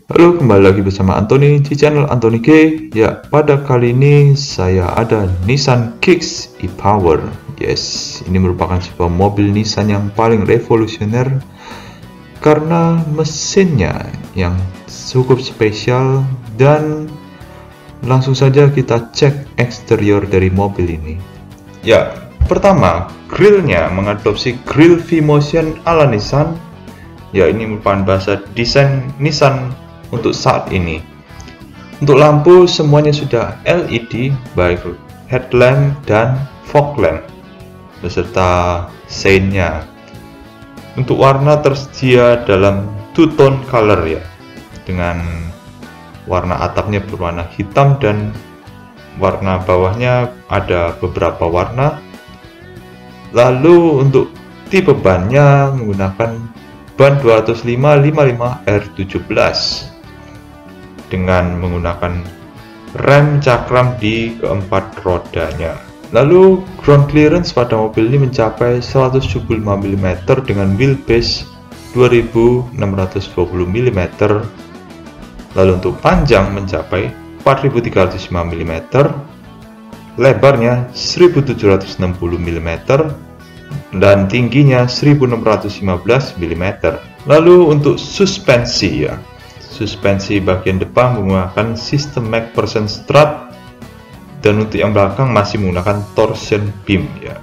Halo, kembali lagi bersama Anthony di channel Anthony G. Ya, pada kali ini saya ada Nissan Kicks e-Power. Yes, ini merupakan sebuah mobil Nissan yang paling revolusioner karena mesinnya yang cukup spesial. Dan langsung saja kita cek eksterior dari mobil ini. Ya, pertama, grillnya mengadopsi grill V-Motion ala Nissan. Ya, ini merupakan bahasa desain Nissan untuk saat ini. Untuk lampu semuanya sudah LED, baik headlamp dan fog lamp beserta seinnya. Untuk warna tersedia dalam two-tone color ya, dengan warna atapnya berwarna hitam dan warna bawahnya ada beberapa warna. Lalu untuk tipe bannya menggunakan ban 205/55R17 dengan menggunakan rem cakram di keempat rodanya. Lalu ground clearance pada mobil ini mencapai 175 mm dengan wheelbase 2620 mm. Lalu untuk panjang mencapai 4305 mm, lebarnya 1760 mm, dan tingginya 1615 mm. Lalu untuk suspensi ya, suspensi bagian depan menggunakan sistem MacPherson strut, dan untuk yang belakang masih menggunakan torsion beam ya.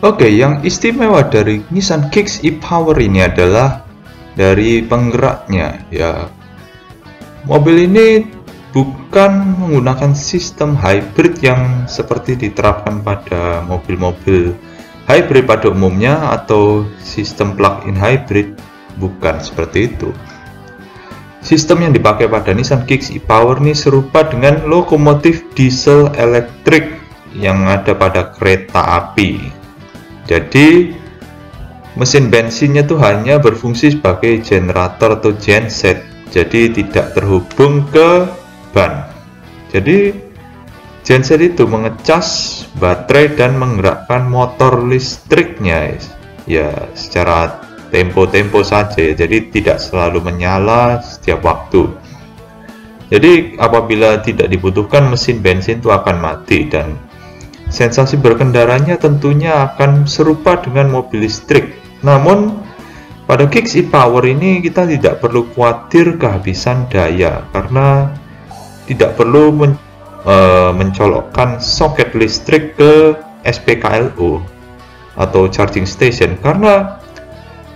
Oke, yang istimewa dari Nissan Kicks e-Power ini adalah dari penggeraknya ya. Mobil ini bukan menggunakan sistem hybrid yang seperti diterapkan pada mobil-mobil hybrid pada umumnya atau sistem plug-in hybrid, bukan seperti itu. Sistem yang dipakai pada Nissan Kicks e-Power ini serupa dengan lokomotif diesel elektrik yang ada pada kereta api. Jadi mesin bensinnya tuh hanya berfungsi sebagai generator atau genset, jadi tidak terhubung ke ban. Jadi genset itu mengecas baterai dan menggerakkan motor listriknya ya secara tempo-tempo saja ya, jadi tidak selalu menyala setiap waktu. Jadi apabila tidak dibutuhkan, mesin bensin itu akan mati dan sensasi berkendaranya tentunya akan serupa dengan mobil listrik. Namun pada Kicks e-Power ini kita tidak perlu khawatir kehabisan daya karena tidak perlu mencolokkan soket listrik ke SPKLU atau charging station, karena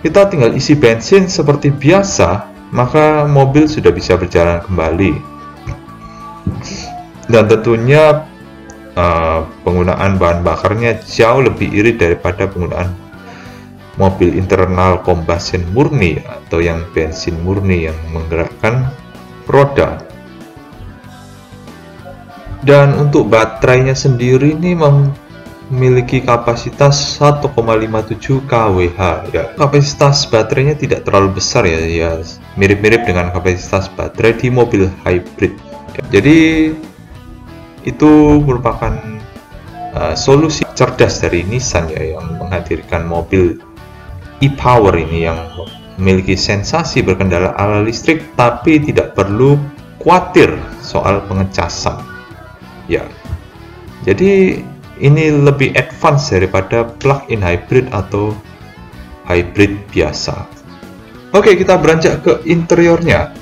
kita tinggal isi bensin seperti biasa, maka mobil sudah bisa berjalan kembali. Dan tentunya penggunaan bahan bakarnya jauh lebih irit daripada penggunaan mobil internal combustion murni atau yang bensin murni yang menggerakkan roda. Dan untuk baterainya sendiri ini memiliki kapasitas 1,57 kWh ya. Kapasitas baterainya tidak terlalu besar ya, mirip-mirip dengan kapasitas baterai di mobil hybrid ya. Jadi itu merupakan solusi cerdas dari Nissan ya, yang menghadirkan mobil e-Power ini yang memiliki sensasi berkendara ala listrik tapi tidak perlu khawatir soal pengecasan ya. Jadi ini lebih advance daripada plug-in hybrid atau hybrid biasa. Oke, kita beranjak ke interiornya.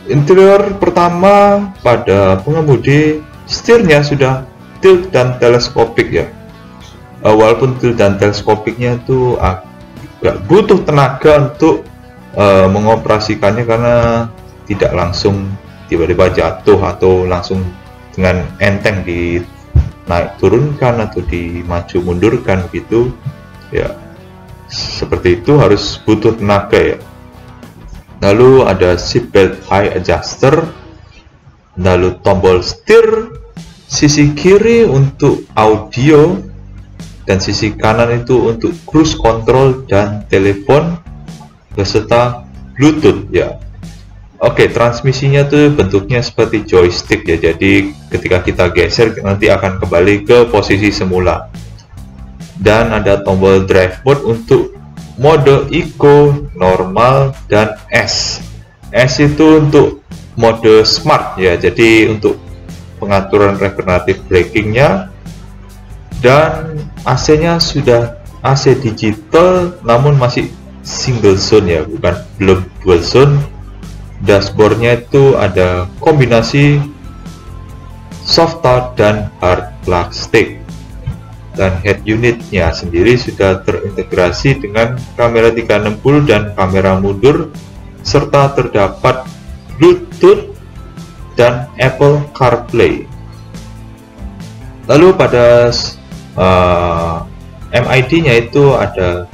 Interior pertama pada pengemudi, setirnya sudah tilt dan teleskopik ya. Walaupun tilt dan teleskopiknya itu agak butuh tenaga untuk mengoperasikannya karena tidak langsung tiba-tiba jatuh atau langsung dengan enteng di naik turunkan atau dimaju mundurkan begitu ya, seperti itu harus butuh tenaga ya. Lalu ada seatbelt high adjuster, lalu tombol setir, sisi kiri untuk audio dan sisi kanan itu untuk cruise control dan telepon beserta Bluetooth ya. Oke, transmisinya tuh bentuknya seperti joystick ya, jadi ketika kita geser nanti akan kembali ke posisi semula. Dan ada tombol drive mode untuk mode Eco, normal, dan S. S itu untuk mode smart ya, jadi untuk pengaturan regeneratif brakingnya. Dan AC-nya sudah AC digital namun masih single zone ya, belum dual zone. Dashboardnya itu ada kombinasi soft touch dan hard plastik, dan head unitnya sendiri sudah terintegrasi dengan kamera 360 dan kamera mundur, serta terdapat Bluetooth dan Apple CarPlay. Lalu pada MID-nya itu ada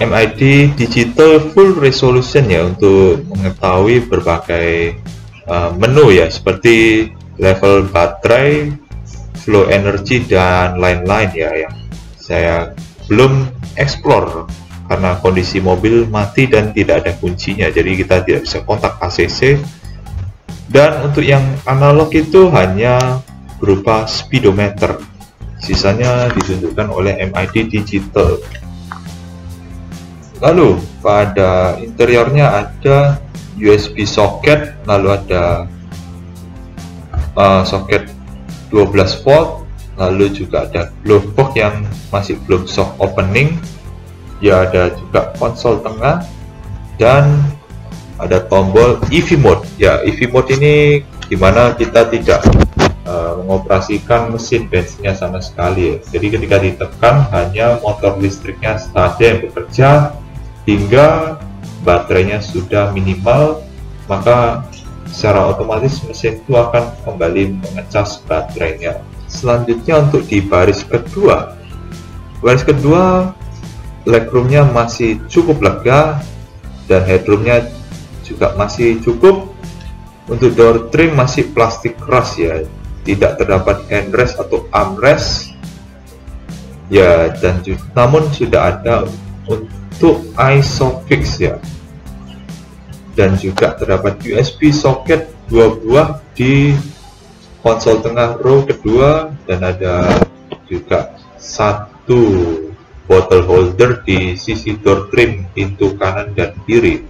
MID Digital Full Resolution ya, untuk mengetahui berbagai menu ya, seperti level baterai, flow energy, dan lain-lain ya, yang saya belum explore karena kondisi mobil mati dan tidak ada kuncinya, jadi kita tidak bisa kontak ACC. Dan untuk yang analog itu hanya berupa speedometer, sisanya ditunjukkan oleh MID Digital. Lalu pada interiornya ada USB socket, lalu ada soket 12 volt, lalu juga ada glove box yang masih belum soft opening ya, ada juga konsol tengah, dan ada tombol EV mode ya. EV mode ini dimana kita tidak mengoperasikan mesin bensinnya sama sekali ya. Jadi ketika ditekan hanya motor listriknya saja yang bekerja hingga baterainya sudah minimal, maka secara otomatis mesin itu akan kembali mengecas baterainya. Selanjutnya untuk di baris kedua legroomnya masih cukup lega dan headroomnya juga masih cukup. Untuk door trim masih plastik keras ya, tidak terdapat handrest atau armrest ya, dan namun sudah ada untuk ISOFIX ya, dan juga terdapat USB socket 2 buah di konsol tengah row kedua, dan ada juga satu bottle holder di sisi door trim pintu kanan dan kiri.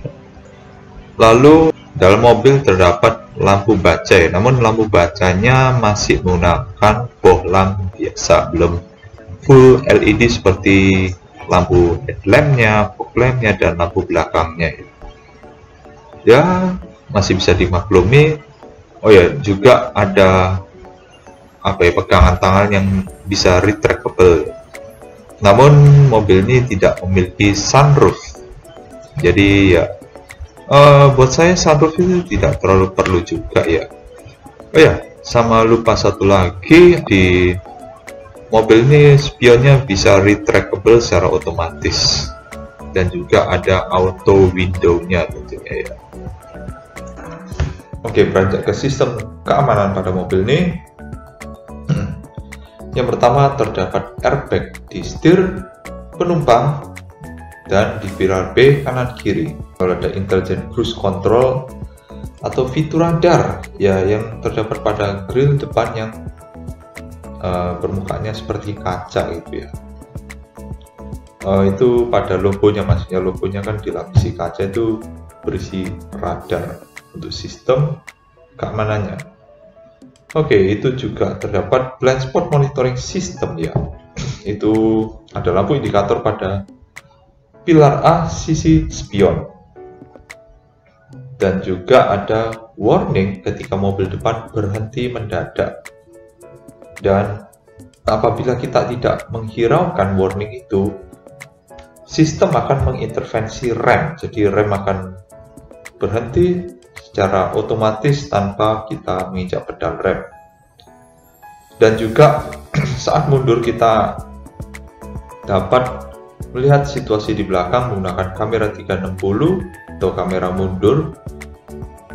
Lalu dalam mobil terdapat lampu baca ya, namun lampu bacanya masih menggunakan bohlam biasa, belum full LED seperti lampu headlampnya, fog lampnya, dan lampu belakangnya ya, masih bisa dimaklumi. Oh ya, juga ada pegangan tangan yang bisa retractable, namun mobil ini tidak memiliki sunroof, jadi ya buat saya sunroof itu tidak terlalu perlu juga ya. Oh ya, sama lupa satu lagi, di mobil ini spionnya bisa retractable secara otomatis, dan juga ada auto window-nya tentunya ya. Oke, beranjak ke sistem keamanan pada mobil ini. Yang pertama, terdapat airbag di setir, penumpang, dan di pilar B kanan kiri. Kalau ada intelligent cruise control atau fitur radar ya, yang terdapat pada grill depan yang permukaannya seperti kaca gitu ya. Itu pada logonya, maksudnya logonya kan dilapisi kaca, itu berisi radar untuk sistem keamanannya. Oke, itu juga terdapat blind spot monitoring system ya. Itu ada lampu indikator pada pilar A sisi spion, dan juga ada warning ketika mobil depan berhenti mendadak. Dan apabila kita tidak menghiraukan warning itu, sistem akan mengintervensi rem, jadi rem akan berhenti secara otomatis tanpa kita menginjak pedal rem. Dan juga saat mundur kita dapat melihat situasi di belakang menggunakan kamera 360 atau kamera mundur.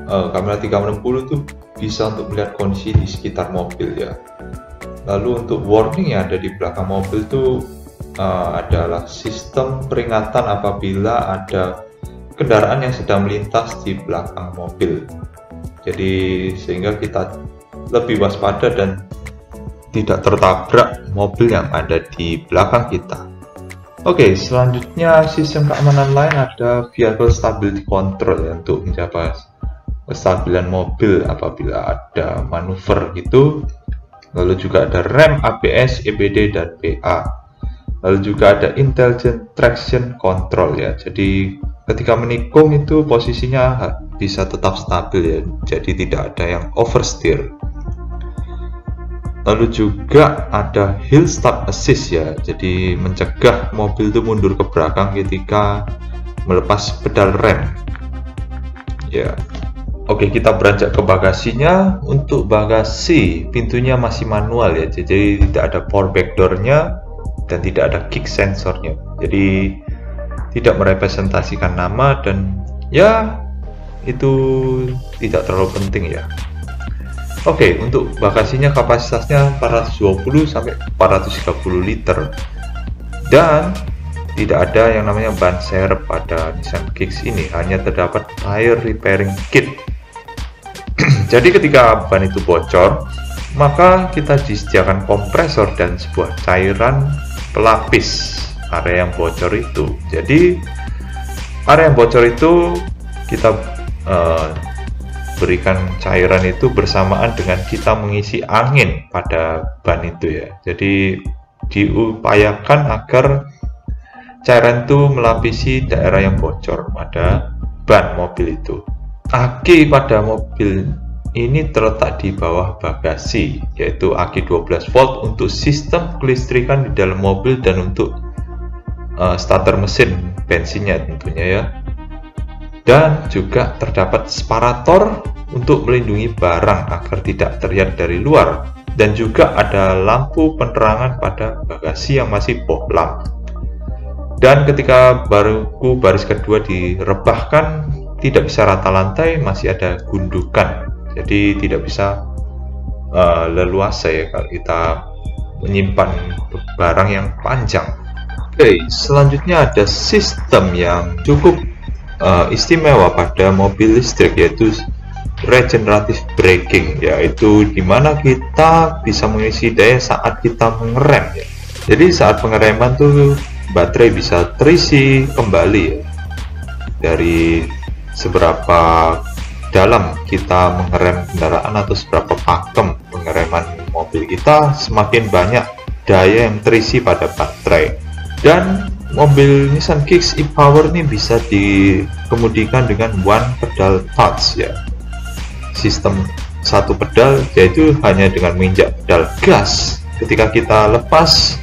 Kamera 360 itu bisa untuk melihat kondisi di sekitar mobil ya. Lalu untuk warning yang ada di belakang mobil itu adalah sistem peringatan apabila ada kendaraan yang sedang melintas di belakang mobil. Jadi sehingga kita lebih waspada dan tidak tertabrak mobil yang ada di belakang kita. Oke, selanjutnya sistem keamanan lain ada Vehicle Stability Control ya, untuk menjaga kestabilan mobil apabila ada manuver gitu. Lalu juga ada rem, ABS, EBD, dan PA. Lalu juga ada Intelligent Traction Control ya, jadi ketika menikung itu posisinya bisa tetap stabil ya, jadi tidak ada yang oversteer. Lalu juga ada Hill Stop Assist ya, jadi mencegah mobil itu mundur ke belakang ketika melepas pedal rem ya. Oke, kita beranjak ke bagasinya. Untuk bagasi pintunya masih manual ya, jadi tidak ada power back door-nya dan tidak ada kick sensornya, jadi tidak merepresentasikan nama, dan ya itu tidak terlalu penting ya. Oke, untuk bagasinya kapasitasnya 420 sampai 430 liter dan tidak ada yang namanya ban serep pada Nissan Kicks ini, hanya terdapat tire repairing kit. Jadi ketika ban itu bocor, maka kita disediakan kompresor dan sebuah cairan pelapis area yang bocor itu. Jadi area yang bocor itu kita berikan cairan itu bersamaan dengan kita mengisi angin pada ban itu ya. Jadi diupayakan agar cairan itu melapisi daerah yang bocor pada ban mobil itu. Aki pada mobil ini terletak di bawah bagasi, yaitu aki 12 volt untuk sistem kelistrikan di dalam mobil dan untuk starter mesin bensinnya tentunya ya. Dan juga terdapat separator untuk melindungi barang agar tidak terlihat dari luar, dan juga ada lampu penerangan pada bagasi yang masih bohlam. Dan ketika baris kedua direbahkan, tidak bisa rata lantai, masih ada gundukan, jadi tidak bisa leluasa ya kalau kita menyimpan barang yang panjang. Oke, selanjutnya ada sistem yang cukup istimewa pada mobil listrik, yaitu regenerative braking, yaitu dimana kita bisa mengisi daya saat kita mengerem ya. Jadi saat pengereman tuh baterai bisa terisi kembali ya, dari seberapa dalam kita mengerem kendaraan atau seberapa pakem pengereman mobil kita, semakin banyak daya yang terisi pada baterai. Dan mobil Nissan Kicks e-Power ini bisa dikemudikan dengan one pedal touch ya, sistem satu pedal, yaitu hanya dengan menginjak pedal gas. Ketika kita lepas,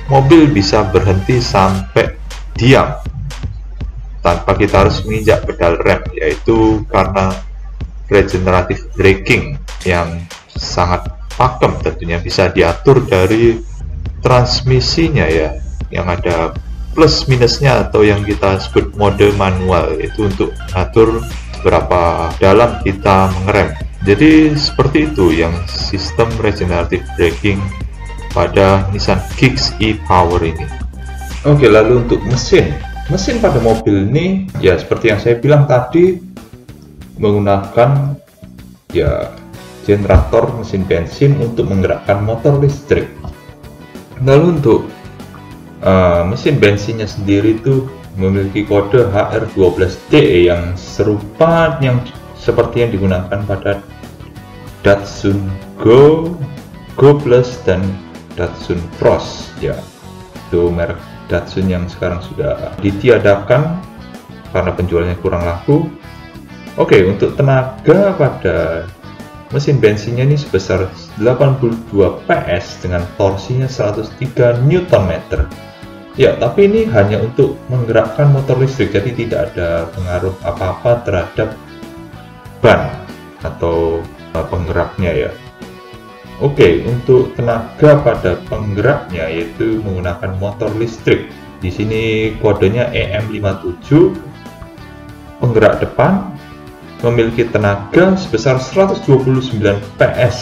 mobil bisa berhenti sampai diam tanpa kita harus menginjak pedal rem, yaitu karena regenerative braking yang sangat pakem, tentunya bisa diatur dari transmisinya ya, yang ada plus minusnya atau yang kita sebut mode manual, itu untuk atur berapa dalam kita mengerem. Jadi seperti itu yang sistem regenerative braking pada Nissan Kicks e-Power ini. Oke, lalu untuk mesin pada mobil ini ya seperti yang saya bilang tadi, menggunakan ya generator mesin bensin untuk menggerakkan motor listrik. Lalu untuk mesin bensinnya sendiri itu memiliki kode HR12DE yang serupa yang seperti yang digunakan pada Datsun Go, Go Plus, dan Datsun Cross ya. Itu merek Datsun yang sekarang sudah ditiadakan karena penjualannya kurang laku. Oke, untuk tenaga pada mesin bensinnya ini sebesar 82 PS dengan torsinya 103 Nm. Ya, tapi ini hanya untuk menggerakkan motor listrik, jadi tidak ada pengaruh apa-apa terhadap ban atau penggeraknya ya. Oke, untuk tenaga pada penggeraknya yaitu menggunakan motor listrik. Di sini kodenya EM57. Penggerak depan memiliki tenaga sebesar 129 PS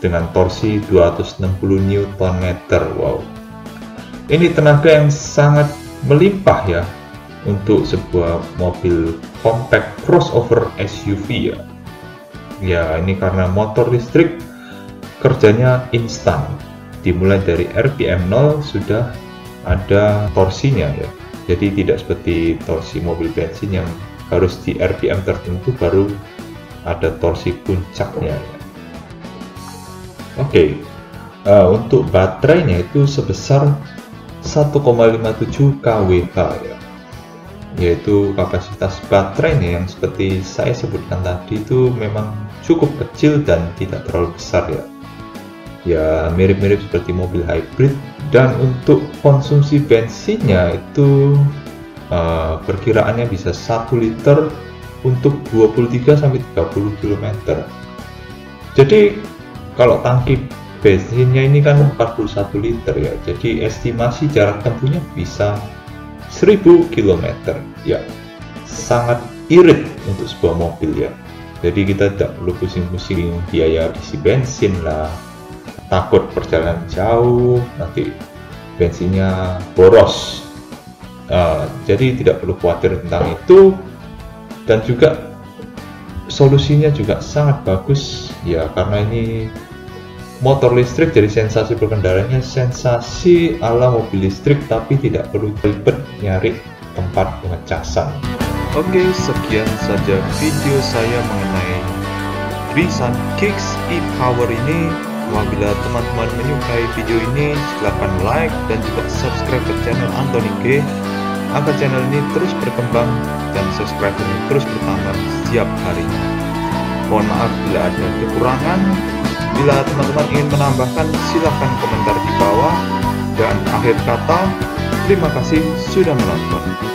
dengan torsi 260 Nm. Wow. Ini tenaga yang sangat melimpah ya untuk sebuah mobil compact crossover SUV ya. Ya, ini karena motor listrik kerjanya instan, dimulai dari RPM 0 sudah ada torsinya ya. Jadi tidak seperti torsi mobil bensin yang harus di RPM tertentu baru ada torsi puncaknya ya. Oke, untuk baterainya itu sebesar 1,57 kWh ya, yaitu kapasitas baterainya yang seperti saya sebutkan tadi itu memang cukup kecil dan tidak terlalu besar ya. Ya mirip-mirip seperti mobil hybrid. Dan untuk konsumsi bensinnya itu perkiraannya bisa 1 liter untuk 23-30 km. Jadi kalau tangki bensinnya ini kan 41 liter ya, jadi estimasi jarak tempuhnya bisa 1000 km ya. Sangat irit untuk sebuah mobil ya. Jadi kita tidak perlu pusing-pusing biaya isi bensin lah, takut perjalanan jauh nanti bensinnya boros. Jadi tidak perlu khawatir tentang itu. Dan juga solusinya juga sangat bagus ya, karena ini motor listrik, jadi sensasi berkendaranya sensasi ala mobil listrik, tapi tidak perlu ribet nyari tempat pengecasan. Oke, sekian saja video saya mengenai Nissan Kicks e-Power ini. Apabila teman-teman menyukai video ini, silahkan like dan juga subscribe ke channel Anthony G agar channel ini terus berkembang dan subscribernya terus bertambah setiap harinya. Mohon maaf bila ada kekurangan. Bila teman-teman ingin menambahkan, silahkan komentar di bawah. Dan akhir kata, terima kasih sudah menonton.